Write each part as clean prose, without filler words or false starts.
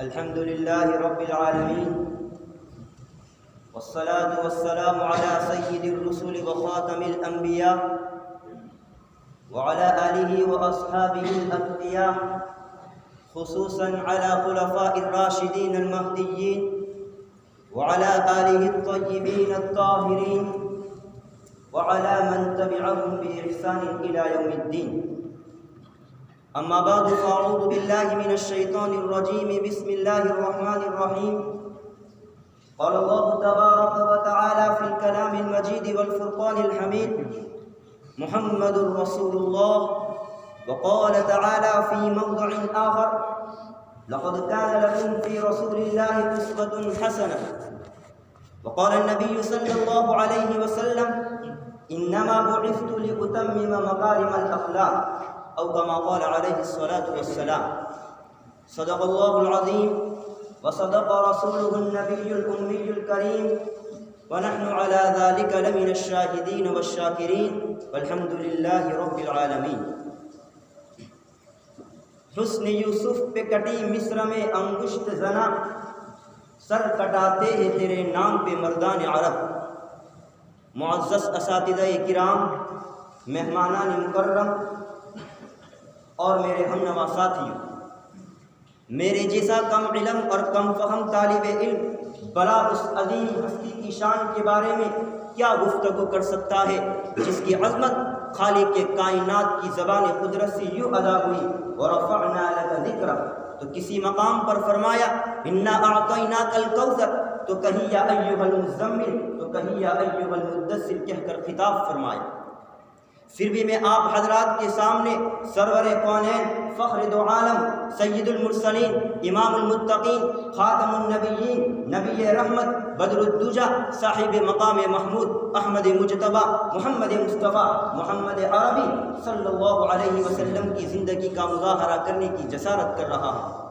الحمد لله رب العالمين والصلاة والسلام على سيد الرسل وخاتم الأنبياء وعلى آله وأصحابه الأتقياء خصوصا على خلفاء الراشدين المهديين وعلى آله الطيبين الطاهرين وعلى من تبعهم بإحسان إلى يوم الدين. أما بعد فأعوذ بالله من الشيطان الرجيم. بسم الله الرحمن الرحيم. قال الله تبارك وتعالى في الكلام المجيد والفرقان الحميد: محمد رسول الله. وقال تعالى في موضع آخر: لقد كان لكم في رسول الله أسوة حسنة. وقال النبي صلى الله عليه وسلم: إنما بعثت لأتمم مكارم الأخلاق، أو كما قال عليه الصلاة والسلام. صدق الله العظيم وصدق رسوله النبي الأمي الكريم، ونحن على ذلك لمن الشاهدين والشاكرين، والحمد لله رب العالمين. حسن یوسف پہ کٹی مصر میں انگشت زنا، سر کٹاتے ہیں تیرے نام پہ مردان عرب. معزز اساتذہ کرام، مہمانان مکرم اور میرے ہم نوا ساتھیوں، میرے جیسا کم علم اور کم فہم طالب علم بلا اس عظیم ہستی کی شان کے بارے میں کیا گفتگو کر سکتا ہے جس کی عظمت خالق کائنات کی زبان قدرت سے یوں ادا ہوئی: وَرَفَعْنَا لَكَ ذِكْرَكَ. تو کسی مقام پر فرمایا: اِنَّا أَعْطَيْنَاكَ الْكَوْثَرَ، تو کہیں یا ایھا المزمل، تو کہیں یا ایھا المدثر کہہ کر خطاب فرمایا. پھر بھی میں آپ حضرات کے سامنے سرور کونین، فخر دو عالم، سید المرسلین، امام المتقین، خاتم النبیین، نبی رحمت، بدر الدجا، صاحب مقام محمود، احمد مجتبی، محمد مصطفیٰ، محمد عربی صلی اللہ علیہ وسلم کی زندگی کا مظاہرہ کرنے کی جسارت کر رہا ہوں.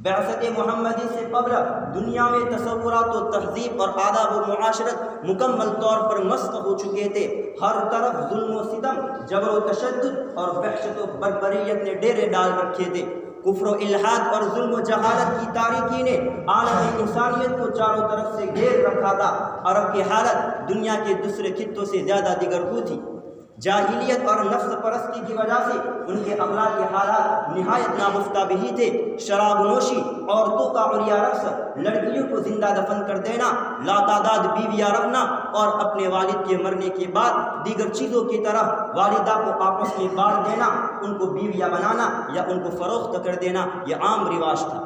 بعثت محمدی سے قبل دنیا میں تصورات و تہذیب اور آداب و معاشرت مکمل طور پر مسخ ہو چکے تھے. ہر طرف ظلم و ستم، جبر و تشدد اور وحشت و بربریت نے ڈیرے ڈال رکھے تھے. کفر و الحاد اور ظلم و جہالت کی تاریکی نے عالم انسانیت کو چاروں طرف سے گھیر رکھا تھا. عرب کی حالت دنیا کے دوسرے خطوں سے زیادہ دیگرگو تھی. جاہلیت اور نفس پرستی کی وجہ سے ان کے اخلاقی حالات نہایت ناگفتہ بھی تھے. شراب نوشی، عورتوں کا عریہ رقص، لڑکیوں کو زندہ دفن کر دینا، لاتعداد بیویاں رکھنا اور اپنے والد کے مرنے کے بعد دیگر چیزوں کی طرح والدہ کو آپس میں بانٹ دینا، ان کو بیویاں بنانا یا ان کو فروخت کر دینا، یہ عام رواج تھا.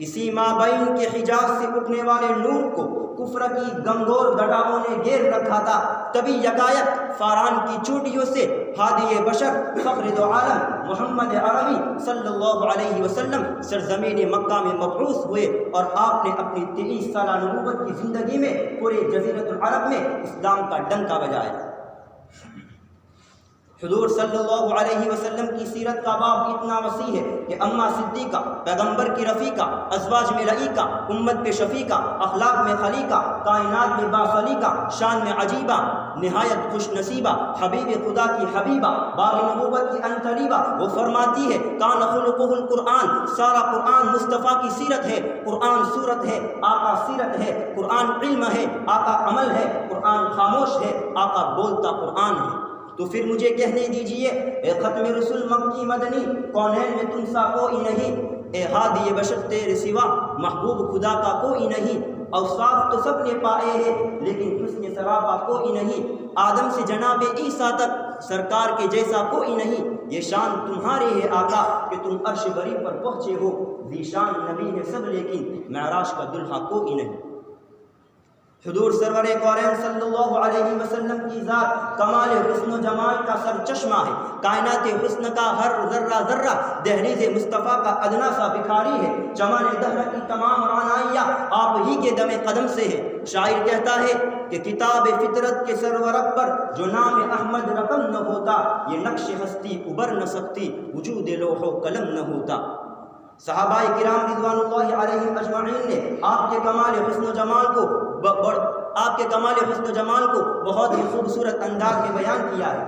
اسی مابین کے حجاز سے اٹھنے والے نور کو کفر کی گنگور گڑھاؤں نے گھیر رکھا تھا. تبھی یکایک فاران کی چوٹیوں سے ہادی بشر، فخر دو عالم، محمد عربی صلی اللہ علیہ وسلم سرزمین مکہ میں مبعوث ہوئے اور آپ نے اپنی 23 سالہ نبوت کی زندگی میں پورے جزیرۃ العرب میں اسلام کا ڈنکا بجایا. حضور صلی اللہ علیہ وسلم کی سیرت کا باب اتنا وسیع ہے کہ اماں صدیقہ، پیغمبر کی رفیقہ، ازواج میں رئیقہ، امت پہ شفیقہ، اخلاق میں خلیقہ، کائنات میں باخلیقہ، شان میں عجیبہ، نہایت خوش نصیبہ، حبیب خدا کی حبیبہ، باغ نبوت کی انطلیبہ. وہ فرماتی ہے: کان خلقہ القرآن. سارا قرآن مصطفیٰ کی سیرت ہے. قرآن صورت ہے، آقا سیرت ہے. قرآن علم ہے، آقا عمل ہے. قرآن خاموش ہے، آقا بولتا قرآن ہے. تو پھر مجھے کہنے دیجئے: اے ختم رسول مکی مدنی، کونین میں تم سا کوئی نہیں. اے ہادی بشر تیرے سوا محبوب خدا کا کوئی نہیں. اوصاف تو سب نے پائے ہیں لیکن حسن سراپا کوئی نہیں. آدم سے جناب عیسیٰ تک سرکار کے جیسا کوئی نہیں. یہ شان تمہارے ہے آقا کہ تم عرش بری پر پہنچے ہو. ذیشان نبی ہے سب لیکن معراج کا دلہا کوئی نہیں. حضور سرور کونین صلی اللہ علیہ وسلم کی ذات کمال حسن و جمال کا سر چشمہ ہے. کائنات حسن کا ہر ذرہ ذرہ دہلیز مصطفیٰ کا ادنا سا بکھاری ہے. چمن دہر کی تمام رعنائیاں آپ ہی کے دم قدم سے ہے. شاعر کہتا ہے کہ کتاب فطرت کے سرورق پر جو نام احمد رقم نہ ہوتا، یہ نقش ہستی ابر نہ سکتی، وجود لوح و قلم نہ ہوتا. صحابہ کرام رضوان اللہ علیہم اجمعین نے آپ کے کمال حسن و جمال کو بہت ہی خوبصورت انداز میں بیان کیا ہے.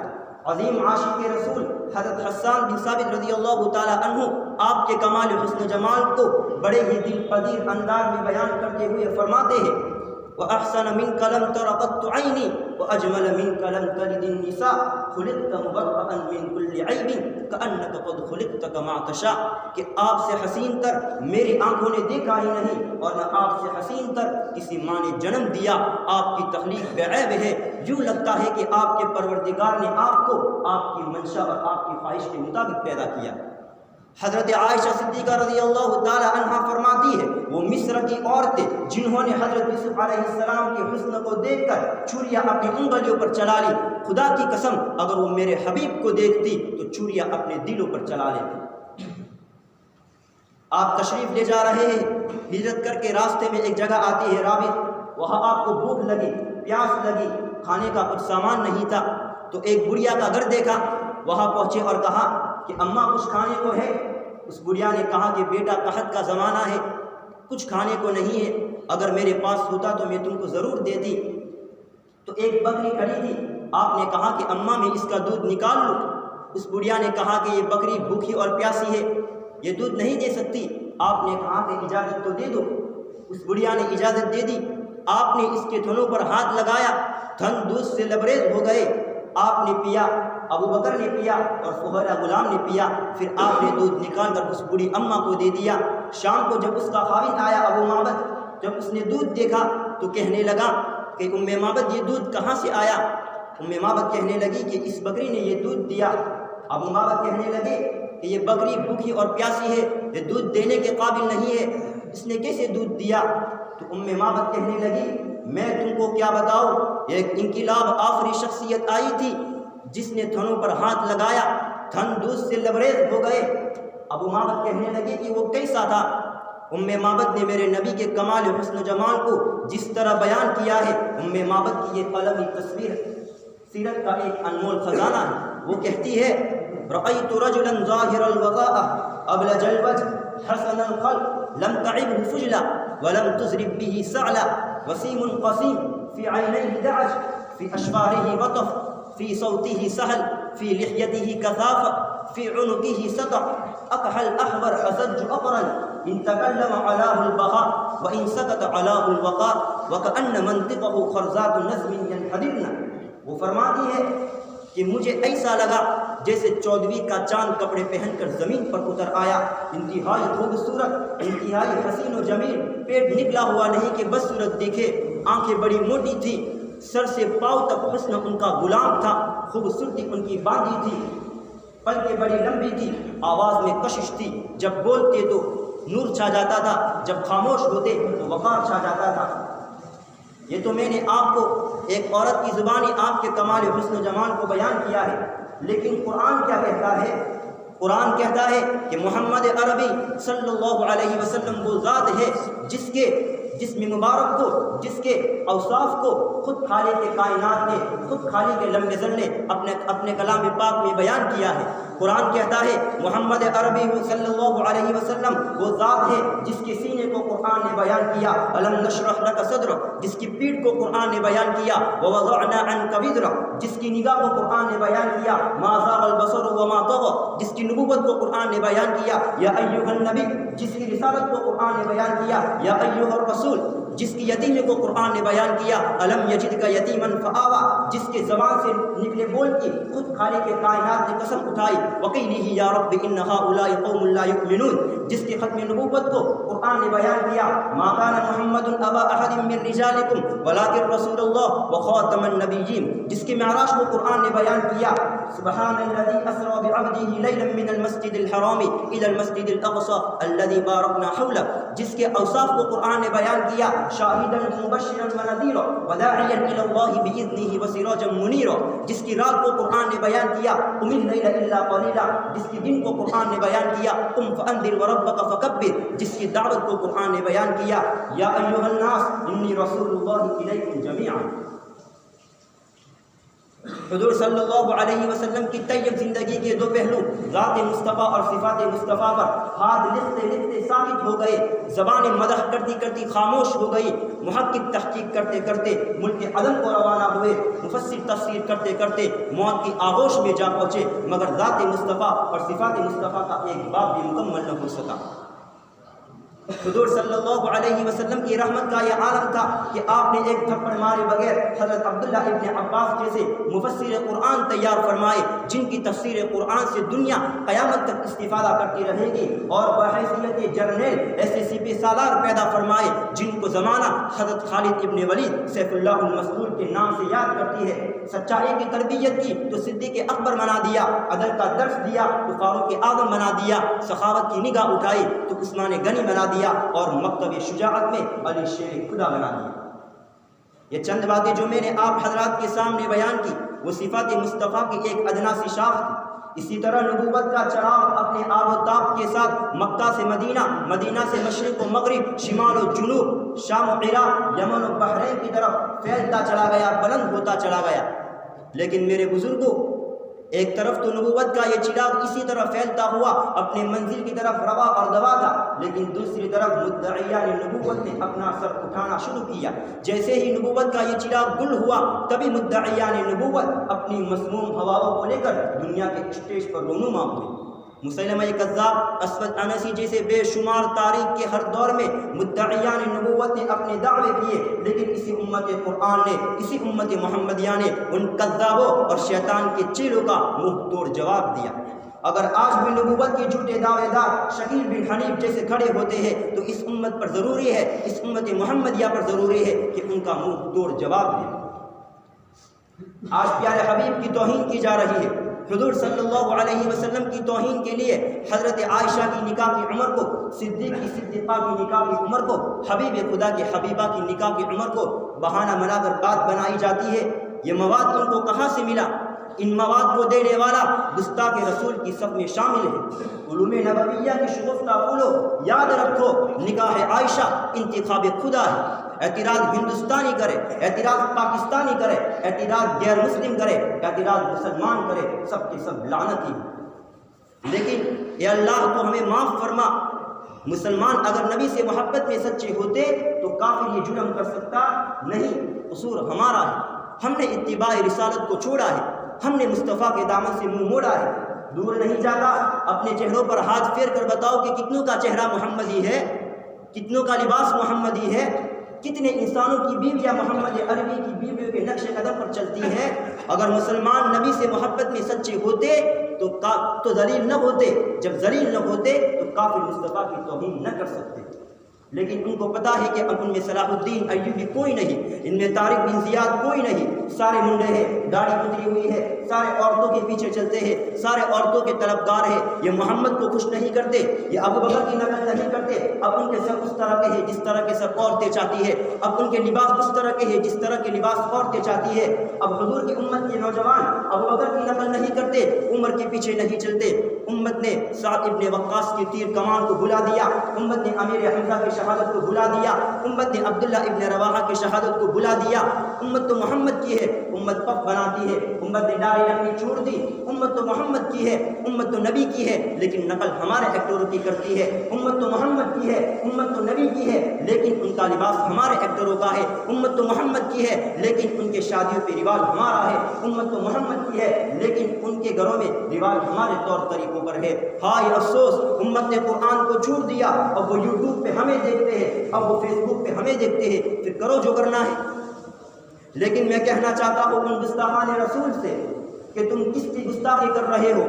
عظیم عاشق رسول حضرت حسان بن ثابت رضی اللہ تعالی عنہ آپ کے کمال حسن و جمال کو بڑے ہی دل پذیر انداز میں بیان کرتے ہوئے فرماتے ہیں وَأَحْسَنَ مِنْكَ لَمْ تَرَ قَطُّ عَيْنِي وَأَجْمَلَ مِنْكَ لَمْ تَلِدِ النِّسَاءُ خُلِقْتَ مُبَرَّأً مِنْ كُلِّ عَيْبٍ كَأَنَّكَ قَدْ خُلِقْتَ كَمَا تَشَاءُ کہ آپ سے حسین تر میری آنکھوں نے دیکھا ہی نہیں اور نہ آپ سے حسین تر کسی ماں نے جنم دیا. آپ کی تخلیق بے عیب ہے. یوں لگتا ہے کہ آپ کے پروردگار نے آپ کو آپ کی منشا اور آپ کی خواہش کے مطابق پیدا کیا. حضرت عائشہ صدیقہ رضی اللہ تعالی عنہا فرماتی ہے وہ مصر کی عورتیں جنہوں نے حضرت یوسف علیہ السلام کے حسن کو دیکھ کر چھریاں اپنی انگلیوں پر چلا لی. خدا کی قسم اگر وہ میرے حبیب کو دیکھتی تو چھریاں اپنے دلوں پر چلا لیتی. آپ تشریف لے جا رہے ہیں, ہجرت کر کے راستے میں ایک جگہ آتی ہے رابغ. وہاں آپ کو بھوک لگی, پیاس لگی, کھانے کا کچھ سامان نہیں تھا تو ایک بڑھیا کا گھر دیکھا. وہاں پہنچے اور کہا کہ اماں کچھ کھانے کو ہے؟ اس بڑھیا نے کہا کہ بیٹا قحط کا زمانہ ہے, کچھ کھانے کو نہیں ہے, اگر میرے پاس ہوتا تو میں تم کو ضرور دیتی. تو ایک بکری کھڑی تھی, آپ نے کہا کہ اماں میں اس کا دودھ نکال لوں. اس بڑھیا نے کہا کہ یہ بکری بھوکھی اور پیاسی ہے, یہ دودھ نہیں دے سکتی. آپ نے کہا کہ اجازت تو دے دو. اس بڑھیا نے اجازت دے دی. آپ نے اس کے تھنوں پر ہاتھ لگایا, تھن دودھ سے لبریز ہو گئے. آپ نے پیا, ابو بکر نے پیا اور فہرہ غلام نے پیا. پھر آپ نے دودھ نکال کر اس بوڑھی اماں کو دے دیا. شام کو جب اس کا خاوند آیا ابو معبد, جب اس نے دودھ دیکھا تو کہنے لگا کہ ام معبد یہ دودھ کہاں سے آیا؟ ام معبد کہنے لگی کہ اس بکری نے یہ دودھ دیا. ابو معبد کہنے لگے کہ یہ بکری بھوکھی اور پیاسی ہے, یہ دودھ دینے کے قابل نہیں ہے, اس نے کیسے دودھ دیا؟ تو ام معبد کہنے لگی میں تم کو کیا بتاؤں, ایک انقلاب آفری شخصیت آئی تھی جس نے تھنوں پر ہاتھ لگایا, تھن دودھ سے لبریز ہو گئے. ابو معبد کہنے لگے کہ وہ کیسا تھا؟ ام معبد نے میرے نبی کے کمال حسن و جمال کو جس طرح بیان کیا ہے, ام معبد کی یہ قلمی تصویر سیرت کا ایک انمول خزانہ ہے. وہ کہتی ہے رأيت رجلا ظاهر الوضاء أبلج الوجه حسن الخلق لم تعبه فجلا ولم تزرب به سعلا وسيم قسيم في عينيه دعج في أشفاره وطف في صوته سهل في لحيته كثافة في عنقه سطع أكحل أحمر أزج أقرن إن تكلم علاه البهاء وإن سكت علاه الوقار وكأن منطقه خرزات نزم ينحدرن. وہ فرماتی ہے کہ مجھے ایسا لگا جیسے 14ویں کا چاند کپڑے پہن کر زمین پر اتر آیا. انتہائی خوبصورت, انتہائی حسین و جمیل, پیٹ نکلا ہوا نہیں کہ بس صورت دیکھے. آنکھیں بڑی موٹی تھی, سر سے پاؤں تک حسن ان کا غلام تھا, خوبصورتی ان کی باندھی تھی, پلکیں بڑی لمبی تھی, آواز میں کشش تھی. جب بولتے تو نور چھا جاتا تھا, جب خاموش ہوتے تو وقار چھا جاتا تھا. یہ تو میں نے آپ کو ایک عورت کی زبانی آپ کے کمال حسن و جمال کو بیان کیا ہے, لیکن قرآن کیا کہتا ہے؟ قرآن کہتا ہے کہ محمد عربی صلی اللہ علیہ وسلم وہ ذات ہے جس کے جسم مبارک کو, جس کے اوصاف کو خود خالق کائنات نے, خود خالق لم یزل نے اپنے کلام پاک میں بیان کیا ہے. قرآن کہتا ہے محمد عربی صلی اللہ علیہ وسلم وہ ذات ہے جس کے سینے کو قرآن نے بیان کیا, الم نشرح لک صدرک, جس کی پیٹھ کو قرآن نے بیان کیا, ووضعنا عنک وزرک, جس کی نگاہ کو قرآن نے بیان کیا, ما زاغ البصر وما طغى, جس کی نبوت کو قرآن نے بیان کیا, یا ایھا النبی, جس کی رسالت کو قرآن نے بیان کیا, یا ایھا الرسول, جس کی یتیمی کو قرآن نے بیان کیا, الم یجدک یتیما فآوی, جس کے زبان سے نکلے بول کی خود خالق کائنات نے قسم اٹھائی, وقیلہ یا رب ان ہؤلاء قوم لا یؤمنون, جس کے ختم نبوت کو قرآن نے بیان کیا, ما کان محمد ابا احد من رجالکم ولکن رسول اللہ وخاتم النبیین, جس کے معراج کو قرآن نے بیان کیا, سبحان الذی اسری بعبدہ لیلا من المسجد الحرام الی المسجد الاقصى الذی بارکنا حولہ, جس کے اوصاف کو قرآن نے بیان کیا, شاہدا مبشرا ونذیرا وداعیا الی اللہ باذنہ وسراجا منیرا, جس کی رات کو قرآن نے بیان کیا, قم اللیل الا قلیلا, جس کی دن کو قرآن نے بیان کیا, قم فانذر وربک فکبر, جس کی دعوت کو قرآن نے بیان کیا, یا ایھا الناس انی رسول اللہ الیکم جمیعا. حضور صلی اللہ علیہ وسلم کی طیب زندگی کے دو پہلو ذات مصطفیٰ اور صفات مصطفیٰ پر ہاتھ لکھتے لکھتے ثابت ہو گئے، زبان مدح کرتی کرتی خاموش ہو گئی، محقق تحقیق کرتے کرتے ملک عدم کو روانہ ہوئے، مفسر تفسیر کرتے کرتے موت کی آغوش میں جا پہنچے، مگر ذات مصطفیٰ اور صفات مصطفیٰ کا ایک باب بھی مکمل نہ ہو سکا۔ حضور صلی اللہ علیہ وسلم کی رحمت کا یہ عالم تھا کہ آپ نے ایک تھپڑ مارے بغیر حضرت عبداللہ ابن عباس جیسے مفسر قرآن تیار فرمائے، جن کی تفسیر قرآن سے دنیا قیامت تک استفادہ کرتی رہے گی، اور بحیثیت جرنیل SSCP سالار پیدا فرمائے، جن کو زمانہ حضرت خالد ابن ولید سیف اللہ المسلول کے نام سے یاد کرتی ہے۔ سچائی کی تربیت کی تو صدیق اکبر بنا دیا، عدل کا درس دیا تو فاروق اعظم بنا دیا، سخاوت کی نگاہ اٹھائی تو عثمان غنی بنا دیا، اور مکتب شجاعت میں علی شیر خدا بنا دیا۔ یہ چند باتیں جو میں نے آپ حضرات کے سامنے بیان کی وہ صفات مصطفیٰ کی ایک ادنا سی شاخ تھی۔ اسی طرح نبوت کا چراغ اپنے آب و تاب کے ساتھ مکہ سے مدینہ، مدینہ سے مشرق و مغرب، شمال و جنوب، شام و عراق، یمن و بحرین کی طرف پھیلتا چلا گیا، بلند ہوتا چلا گیا۔ لیکن میرے بزرگوں، ایک طرف تو نبوت کا یہ چراغ اسی طرح پھیلتا ہوا اپنے منزل کی طرف روا اور دوا تھا، لیکن دوسری طرف مدعیان نبوت نے اپنا سر اٹھانا شروع کیا۔ جیسے ہی نبوت کا یہ چراغ گل ہوا، تبھی مدعیان نبوت اپنی مسموم ہواؤں کو لے کر دنیا کے اسٹیج پر رونما ہوئے۔ مسلمہ کذاب، اسود انسی جیسے بے شمار تاریخ کے ہر دور میں مدعیان نبوت نے اپنے دعوے کیے، لیکن اسی امت قرآن نے، اسی امت محمدیہ نے ان کذابوں اور شیطان کے چیلوں کا منہ توڑ جواب دیا۔ اگر آج بھی نبوت کے جھوٹے دعوے دار شکیل بن حنیف جیسے کھڑے ہوتے ہیں تو اس امت پر ضروری ہے، اس امت محمدیہ پر ضروری ہے کہ ان کا منہ توڑ جواب دے۔ آج پیارے حبیب کی توہین کی جا رہی ہے۔ حضور صلی اللہ علیہ وسلم کی توہین کے لیے حضرت عائشہ کی نکاح کی عمر کو، صدیق کی صدیقہ کی نکاح کی عمر کو، حبیب خدا کی حبیبہ کی نکاح کی عمر کو بہانہ بنا کر بات بنائی جاتی ہے۔ یہ مواد ان کو کہاں سے ملا؟ ان مواد کو دینے والا گستاخ رسول کی صف میں شامل ہے۔ علوم نبویہ کی شگفتہ پھولو، یاد رکھو نکاح عائشہ انتخاب خدا ہے۔ اعتراض ہندوستانی کرے، اعتراض پاکستانی کرے، اعتراض غیر مسلم کرے، اعتراض مسلمان کرے، سب کے سب لعنتی ہیں۔ لیکن اے اللہ تو ہمیں معاف فرما، مسلمان اگر نبی سے محبت میں سچے ہوتے تو کافر یہ جرم کر سکتا نہیں۔ قصور ہمارا ہے، ہم نے اتباع رسالت کو چھوڑا ہے، ہم نے مصطفیٰ کے دامن سے منہ موڑا ہے۔ دور نہیں جاتا، اپنے چہروں پر ہاتھ پھیر کر بتاؤ کہ کتنوں کا چہرہ محمدی ہے، کتنوں کا لباس محمدی ہے، کتنے انسانوں کی بیویاں محمد عربی کی بیویوں کے نقش قدم پر چلتی ہیں۔ اگر مسلمان نبی سے محبت میں سچے ہوتے تو ذلیل نہ ہوتے، جب ذلیل نہ ہوتے تو کافر مصطفیٰ کی توہین نہ کر سکتے۔ لیکن ان کو پتا ہے کہ اب ان میں صلاح الدین ایوبی کوئی نہیں، ان میں طارق بن زیاد کوئی نہیں، سارے منڈے ہیں، داڑھی اتری ہوئی ہے، سارے عورتوں کے پیچھے چلتے ہیں، سارے عورتوں کے طلبگار ہیں، یہ محمد کو خوش نہیں کرتے، یہ ابو بکر کی نقل نہیں کرتے۔ اب ان کے سب اس طرح کے ہیں جس طرح کے سب عورتیں چاہتی ہے، اب ان کے لباس اس طرح کے ہیں جس طرح کے لباس عورتیں چاہتی ہے۔ اب حضور کی امت کے نوجوان ابو بکر کی نقل نہیں کرتے، عمر کے پیچھے نہیں چلتے۔ امت نے سعد ابن وقاص کی تیر کمان کو بھلا دیا، امت نے امیر حمزہ کی شہادت کو بھلا دیا، امت نے عبداللہ ابن رواحہ کی شہادت کو بھلا دیا۔ امت تو محمد کی ہے، امت پف بناتی ہے، امت نے داڑھی رکھنی چھوڑ دی۔ امت تو محمد کی ہے، امت تو نبی کی ہے، لیکن نقل ہمارے ایکٹروں کی کرتی ہے۔ امت تو محمد کی ہے، امت تو نبی کی ہے، لیکن ان کا لباس ہمارے ایکٹروں کا ہے۔ امت تو محمد کی ہے، لیکن ان کے شادیوں پہ رواج ہمارا ہے۔ امت تو محمد کی ہے، لیکن ان کے گھروں میں رواج ہمارے طور طریقوں پر ہے۔ ہائے افسوس، امت نے قرآن کو چھوڑ دیا، اب وہ یوٹیوب پہ ہمیں دیکھتے ہیں، اب وہ فیس بک پہ ہمیں دیکھتے ہیں، پھر کرو جو کرنا ہے۔ لیکن میں کہنا چاہتا ہوں ان گستاخان رسول سے کہ تم کس کی گستاخی کر رہے ہو؟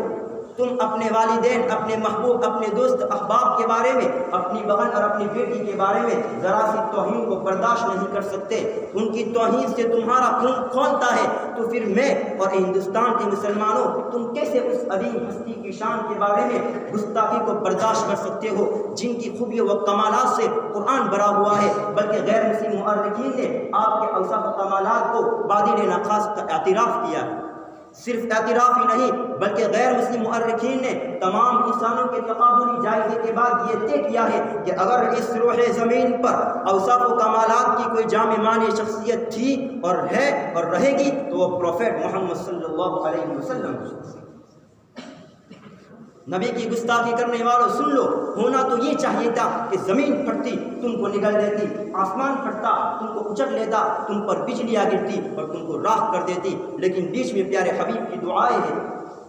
تم اپنے والدین، اپنے محبوب، اپنے دوست احباب کے بارے میں، اپنی بہن اور اپنی بیٹی کے بارے میں ذرا سی توہین کو برداشت نہیں کر سکتے۔ ان کی توہین سے تمہارا خون کھولتا ہے، تو پھر میں اور ہندوستان کے مسلمانوں تم کیسے اس عظیم ہستی کی شان کے بارے میں گستاخی کو برداشت کر سکتے ہو جن کی خوبیوں و کمالات سے قرآن بھرا ہوا ہے؟ بلکہ غیر مسلم مؤرخین نے آپ کے اوصاف و کمالات کو بادل ناقص کا اعتراف کیا ہے۔ صرف اعتراف ہی نہیں بلکہ غیر مسلم مؤرخین نے تمام انسانوں کے تقابلی جائزے کے بعد یہ طے کیا ہے کہ اگر اس روح زمین پر اوصاف و کمالات کی کوئی جامع معنی شخصیت تھی اور ہے اور رہے گی تو وہ پروفیٹ محمد صلی اللہ علیہ وسلم۔ نبی کی گستاخی کرنے والوں سن لو، ہونا تو یہ چاہیے تھا کہ زمین پھٹتی تم کو نگل دیتی، آسمان پھٹتا تم کو اچک لیتا، تم پر بجلیاں گرتی اور تم کو راکھ کر دیتی، لیکن بیچ میں پیارے حبیب کی دعائیں ہیں،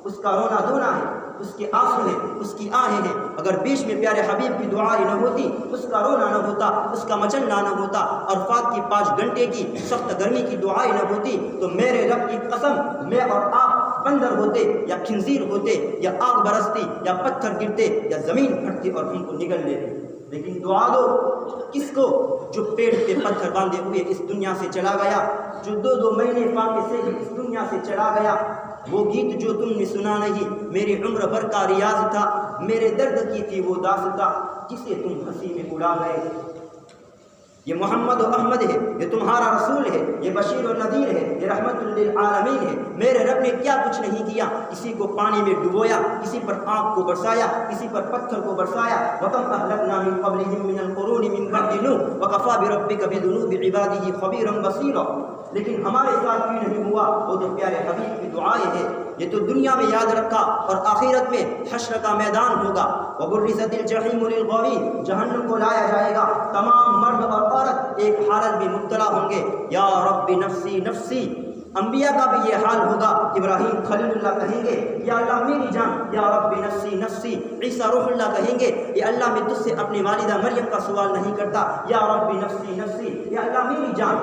اس کا رونا دھونا ہے، اس کے آنسو ہیں، اس کی آہیں ہیں۔ اگر بیچ میں پیارے حبیب کی دعائیں نہ ہوتی، اس کا رونا نہ ہوتا، اس کا مچلنا نہ ہوتا، عرفات کی 5 گھنٹے کی سخت گرمی کی دعائیں نہ ہوتی، تو میرے رب کی قسم میں اور آپ بندر ہوتے یا خنزیر ہوتے یا آگ برستی یا پتھر گرتے یا زمین پھٹتی اور ہم کو نگل لیتے۔ لیکن دعا دو کس کو؟ جو پیڑ پہ پتھر باندھے ہوئے اس دنیا سے چلا گیا، جو 2 مہینے فاقے سے ہی اس دنیا سے چلا گیا۔ وہ گیت جو تم نے سنا نہیں، میری عمر بھر کا ریاض تھا، میرے درد کی تھی وہ داستہ، جسے تم ہنسی میں اڑا گئے۔ یہ محمد و احمد ہے، یہ تمہارا رسول ہے، یہ بشیر و نذیر ہے، یہ رحمت للعالمین ہے۔ میرے رب نے کیا کچھ نہیں کیا، کسی کو پانی میں ڈبویا، کسی پر آگ کو برسایا، کسی پر پتھر کو برسایا۔ وَكَمْ أَهْلَكْنَا مِنْ قَبْلِهِمْ مِنَ الْقُرُونِ مِنْ بَعْدِ نُوحٍ وَكَفَىٰ بِرَبِّكَ بِذُنُوبِ عِبَادِهِ خَبِيرًا بَصِيرًا۔ لیکن ہمارے ساتھ بھی نہیں ہوا، وہ تو پیارے حبیب کی دعائیں ہیں۔ یہ تو دنیا میں یاد رکھا اور آخرت میں حشر کا میدان ہوگا۔ وَبُرِّزَتِ الْجَحِيمُ لِلْغَاوِينَ، جہنم کو لایا جائے گا، تمام مرد اور عورت ایک حالت میں مبتلا ہوں گے، یا رب نفسی نفسی۔ انبیاء کا بھی یہ حال ہوگا، ابراہیم خلیل اللہ کہیں گے یا اللہ میری جان، یا رب نفسی نفسی۔ عیسیٰ روح اللہ کہیں گے یا اللہ میں تجھ سے اپنی والدہ مریم کا سوال نہیں کرتا، یا رب نفسی نفسی، یا اللہ میری جان۔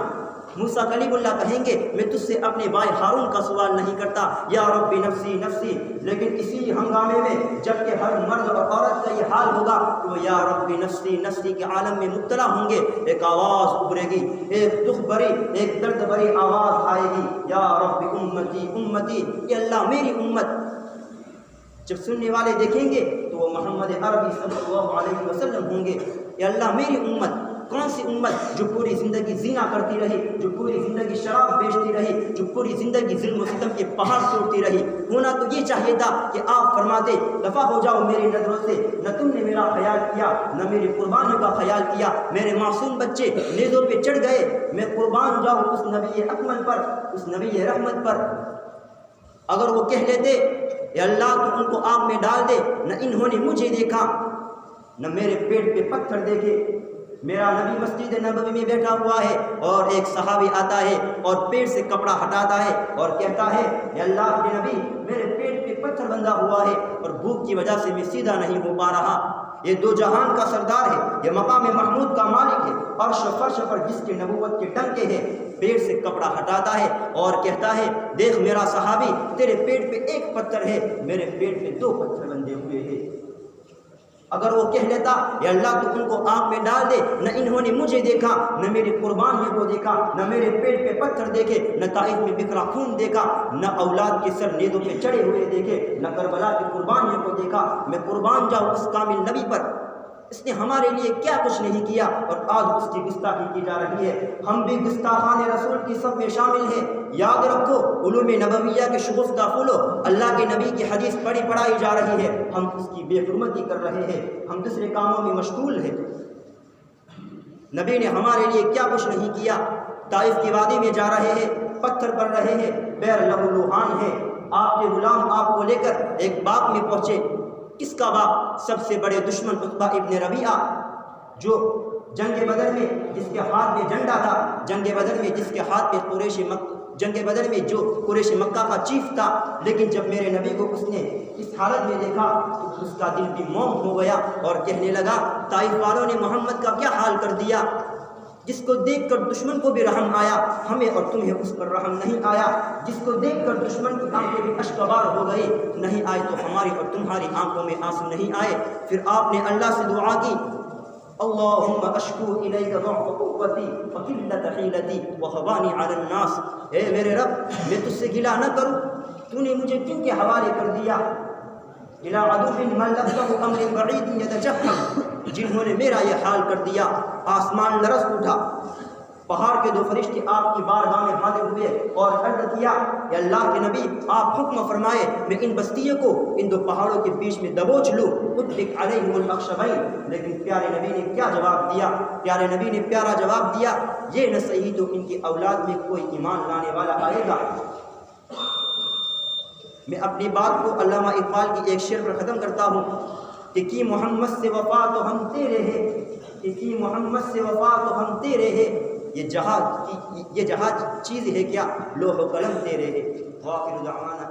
موسیٰ کلیم اللہ کہیں گے میں تجھ سے اپنے بھائی ہارون کا سوال نہیں کرتا، یا رب نفسی نفسی۔ لیکن اسی ہنگامے میں جب کہ ہر مرد اور عورت کا یہ حال ہوگا تو وہ یا رب نفسی نفسی کے عالم میں مبتلا ہوں گے۔ ایک آواز ابھرے گی، ایک دکھ بھری، ایک درد بھری آواز آئے گی، یا رب امتی امتی، کہ اللہ میری امت۔ جب سننے والے دیکھیں گے تو وہ محمد عربی صلی اللہ علیہ وسلم ہوں گے، یا اللہ میری امت۔ کون سی امت؟ جو پوری زندگی زنا کرتی رہی، جو پوری زندگی شراب بیچتی رہی، جو پوری زندگی ظلم و ستم کے پہاڑ توڑتی رہی۔ ہونا تو یہ چاہیے تھا کہ آپ فرماتے دفع ہو جاؤ میری نظروں سے، نہ تم نے میرا خیال کیا نہ میری قربانیوں کا خیال کیا، میرے معصوم بچے نیزوں پہ چڑھ گئے، میں قربان جاؤں اس نبی اکمل پر، اس نبی رحمت پر۔ اگر وہ کہہ لیتے اے اللہ تو ان کو آگ میں ڈال دے، نہ انہوں نے مجھے دیکھا نہ میرے پیٹ پہ پتھر دیکھے۔ میرا نبی مسجد نبوی میں بیٹھا ہوا ہے اور ایک صحابی آتا ہے اور پیٹ سے کپڑا ہٹاتا ہے اور کہتا ہے اے اللہ کے نبی میرے پیٹ پہ پتھر بندھا ہوا ہے اور بھوک کی وجہ سے میں سیدھا نہیں ہو پا رہا۔ یہ 2 جہان کا سردار ہے، یہ مقام محمود کا مالک ہے، عرش و فرش پر جس کے نبوت کے ڈنکے ہیں۔ پیٹ سے کپڑا ہٹاتا ہے اور کہتا ہے دیکھ میرا صحابی تیرے پیٹ پہ ایک پتھر ہے، میرے پیٹ پہ 2 پتھر بندھے ہوئے ہیں۔ اگر وہ کہہ لیتا یا اللہ تو ان کو آگ میں ڈال دے، نہ انہوں نے مجھے دیکھا نہ میری قربانیوں کو دیکھا، نہ میرے پیٹ پہ پتھر دیکھے، نہ طائف میں بکھرا خون دیکھا، نہ اولاد کے سر نیزوں پہ چڑھے ہوئے دیکھے، نہ کربلا کی قربانیوں کو دیکھا، میں قربان جاؤں اس کامل نبی پر۔ اس نے ہمارے لیے کیا کچھ نہیں کیا اور آج اس کی گستاخی کی جا رہی ہے۔ ہم بھی گستاخان رسول کی صف میں شامل ہیں۔ یاد رکھو علوم نبویہ کے شگفتہ پھولو، اللہ کے نبی کی حدیث پڑھائی جا رہی ہے، ہم اس کی بے حرمتی کر رہے ہیں، ہم دوسرے کاموں میں مشغول ہیں۔ نبی نے ہمارے لیے کیا کچھ نہیں کیا۔ طائف کی وادی میں جا رہے ہیں، پتھر پڑ رہے ہیں، پیر لہو لوہان ہے، آپ کے غلام آپ کو لے کر ایک باغ میں پہنچے۔ کس کا باغ؟ سب سے بڑے دشمن عتبہ ابن ربیعہ، جو جنگ بدر میں جس کے ہاتھ میں جھنڈا تھا، جنگ بدر میں جس کے ہاتھ پہ جنگ بدر میں جو قریش مکہ کا چیف تھا، لیکن جب میرے نبی کو اس نے اس حالت میں دیکھا تو اس کا دل بھی موم ہو گیا اور کہنے لگا طائف والوں نے محمد کا کیا حال کر دیا، جس کو دیکھ کر دشمن کو بھی رحم آیا، ہمیں اور تمہیں اس پر رحم نہیں آیا، جس کو دیکھ کر دشمن کی آنکھیں بھی اشکبار ہو گئی، نہیں آئے تو ہماری اور تمہاری آنکھوں میں آنسو نہیں آئے۔ پھر آپ نے اللہ سے دعا کی اللہم اشکو الیک ضعف قوتی وقلت حیلتی وہوانی علی الناس، اے میرے رب میں تجھ سے گلہ نہ کروں، تو نے مجھے کیوں کے حوالے کر دیا، الی عدو من لبسہ امر بعید یتجہم، جنہوں نے میرا یہ حال کر دیا۔ آسمان لرز اٹھا، پہاڑ کے 2 فرشتے آپ کی بارگاہ میں حاضر ہوئے اور عرض کیا کہ اللہ کے نبی آپ حکم فرمائے میں ان بستیوں کو ان 2 پہاڑوں کے بیچ میں دبوچ لوں، اطلق علیہم الاخشبین۔ لیکن پیارے نبی نے کیا جواب دیا؟ پیارے نبی نے پیارا جواب دیا، یہ نہ صحیح تو ان کی اولاد میں کوئی ایمان لانے والا آئے گا۔ میں اپنی بات کو علامہ اقبال کی ایک شعر پر ختم کرتا ہوں کہ کی محمد سے وفا تو ہم تیرے ہیں، کہ کی محمد سے وفا تو ہم تیرے ہیں، یہ جہاز چیز ہے کیا، لوح و قلم تیرے ہے۔ وآخر دعوانا